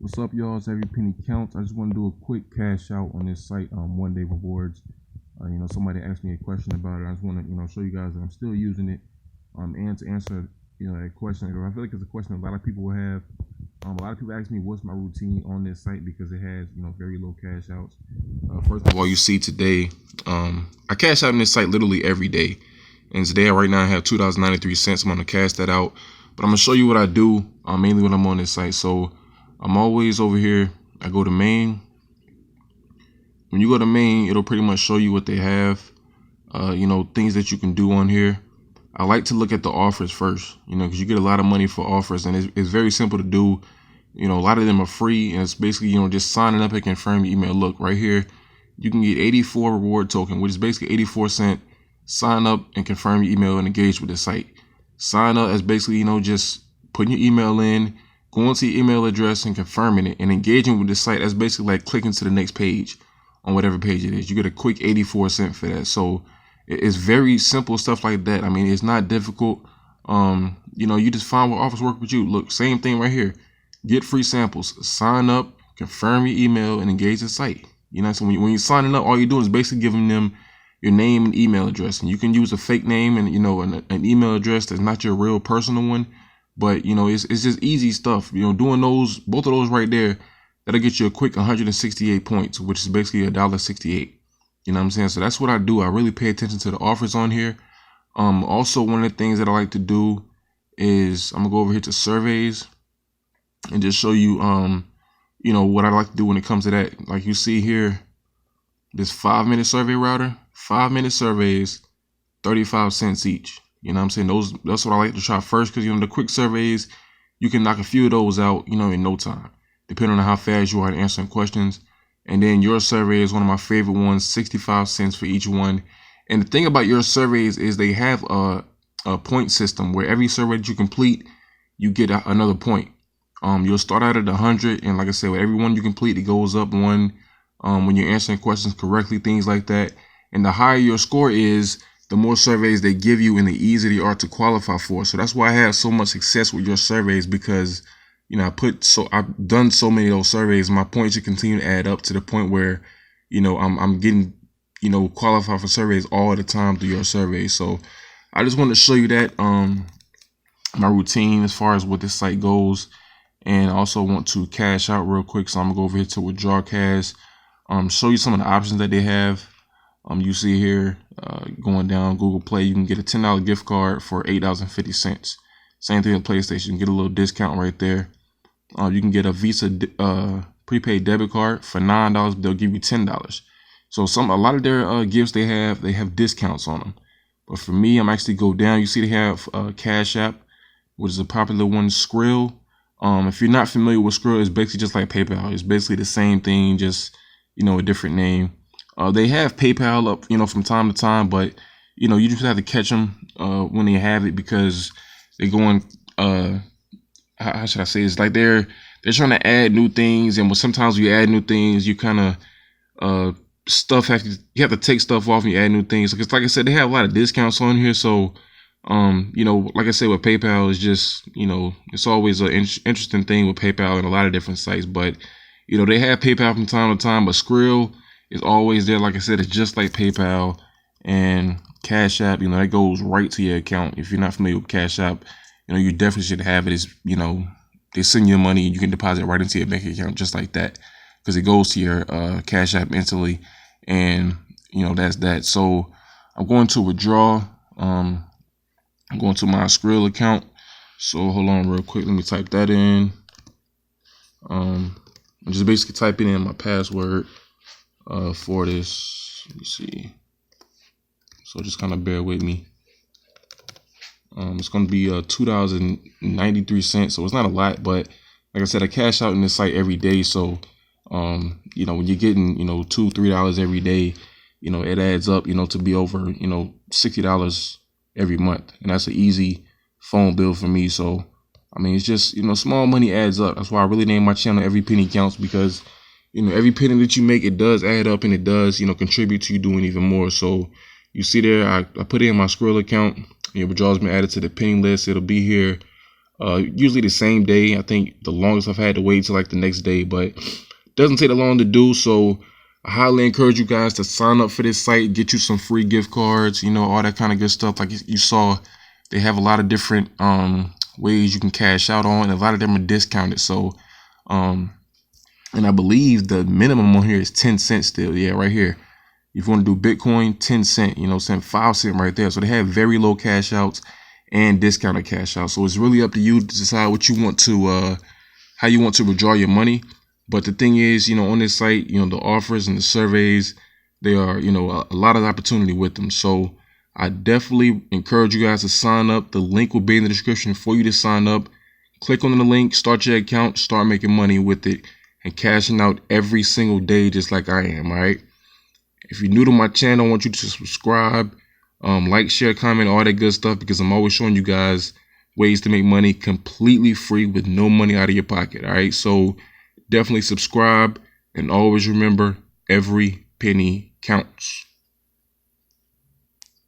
What's up, y'all? It's Every Penny Counts. I just want to do a quick cash out on this site, One Day Rewards. Somebody asked me a question about it. I just want to, show you guys that I'm still using it, and to answer, that question. I feel like it's a question a lot of people will have. A lot of people ask me what's my routine on this site because it has, very low cash outs. First of all, you see today, I cash out on this site literally every day. And today, right now, I have $2.93. I'm going to cash that out. But I'm going to show you what I do, mainly when I'm on this site. So I'm always over here. I go to main. When you go to main, it'll pretty much show you what they have, things that you can do on here. I like to look at the offers first, because you get a lot of money for offers, and it's very simple to do. A lot of them are free, and it's basically, just signing up and confirm your email. Look, right here, you can get 84 reward token, which is basically 84 cents. Sign up and confirm your email and engage with the site. Sign up as basically, just putting your email in, going to your email address and confirming it, and engaging with the site. That's basically like clicking to the next page on whatever page it is. You get a quick 84 cents for that. So it's very simple stuff like that. I mean, it's not difficult. You just find what offers work with you. Look, same thing right here. Get free samples. Sign up, confirm your email, and engage the site. So when you're signing up, all you're doing is basically giving them your name and email address, and you can use a fake name and an email address that's not your real personal one. But it's just easy stuff. Doing both of those right there, that'll get you a quick 168 points, which is basically $1.68. You know what I'm saying? So that's what I do. I really pay attention to the offers on here. Also, one of the things that I like to do is I'm gonna go over here to surveys and just show you what I like to do when it comes to that. Like you see here, this 5-minute survey router, 5-minute surveys, 35 cents each. You know what I'm saying? That's what I like to try first, because the quick surveys, you can knock a few of those out, in no time, depending on how fast you are at answering questions. And then your survey is one of my favorite ones, 65 cents for each one. And the thing about your surveys is they have a point system where every survey that you complete, you get another point. You'll start out at 100, and like I said, with every one you complete, it goes up one. When you're answering questions correctly, things like that. And the higher your score is, the more surveys they give you and the easier they are to qualify for. So that's why I have so much success with your surveys, because I've done so many of those surveys. My points should continue to add up to the point where I'm getting qualified for surveys all the time through your surveys. So I just want to show you that my routine as far as what this site goes. And I also want to cash out real quick, so I'm gonna go over here to withdraw cash, show you some of the options that they have. You see here, going down Google Play, you can get a $10 gift card for $8.50. Same thing with PlayStation. You can get a little discount right there. You can get a Visa prepaid debit card for $9. They'll give you $10. So a lot of their gifts they have discounts on them. But for me, I'm actually go down. You see they have Cash App, which is a popular one. Skrill. If you're not familiar with Skrill, it's basically just like PayPal. It's basically the same thing, just a different name. They have PayPal up, from time to time, but you just have to catch them when they have it, because they're going. How should I say? It's like they're trying to add new things, and sometimes you add new things, you kind of you have to take stuff off and you add new things. Because like I said, they have a lot of discounts on here, so like I said with PayPal, it's just it's always an interesting thing with PayPal and a lot of different sites, but they have PayPal from time to time, but Skrill is always there. Like I said, it's just like PayPal. And Cash App, that goes right to your account. If you're not familiar with Cash App, you definitely should have it. It's, they send you money and you can deposit it right into your bank account just like that, because it goes to your Cash App instantly. And that's that. So I'm going to withdraw. I'm going to my Skrill account. So hold on real quick. Let me type that in. I'm just basically typing in my password for this. Let me see. So just kind of bear with me. It's going to be $2.93. So it's not a lot, but like I said, I cash out in this site every day. So when you're getting $2-3 every day, it adds up to be over $60 every month, and that's an easy phone bill for me. So I mean, it's just small money adds up. That's why I really named my channel Every Penny Counts, because every penny that you make, it does add up, and it does contribute to you doing even more. So you see there, I put in my Skrill account. Your withdrawals been added to the penny list. It'll be here Usually the same day. I think the longest I've had to wait till like the next day, but doesn't take that long to do. So I highly encourage you guys to sign up for this site, get you some free gift cards, you know, all that kind of good stuff. Like you saw, they have a lot of different ways you can cash out on, and a lot of them are discounted. So and I believe the minimum on here is 10 cents still. Yeah, right here. If you want to do Bitcoin, 10 cent, you know, send 5 cent right there. So they have very low cash outs and discounted cash outs. So it's really up to you to decide what you want to, how you want to withdraw your money. But the thing is, you know, on this site, you know, the offers and the surveys, they are, you know, a lot of opportunity with them. So I definitely encourage you guys to sign up. The link will be in the description for you to sign up. Click on the link, start your account, start making money with it, and cashing out every single day just like I am, all right? If you're new to my channel, I want you to subscribe, like, share, comment, all that good stuff, because I'm always showing you guys ways to make money completely free with no money out of your pocket, all right? So definitely subscribe, and always remember, every penny counts.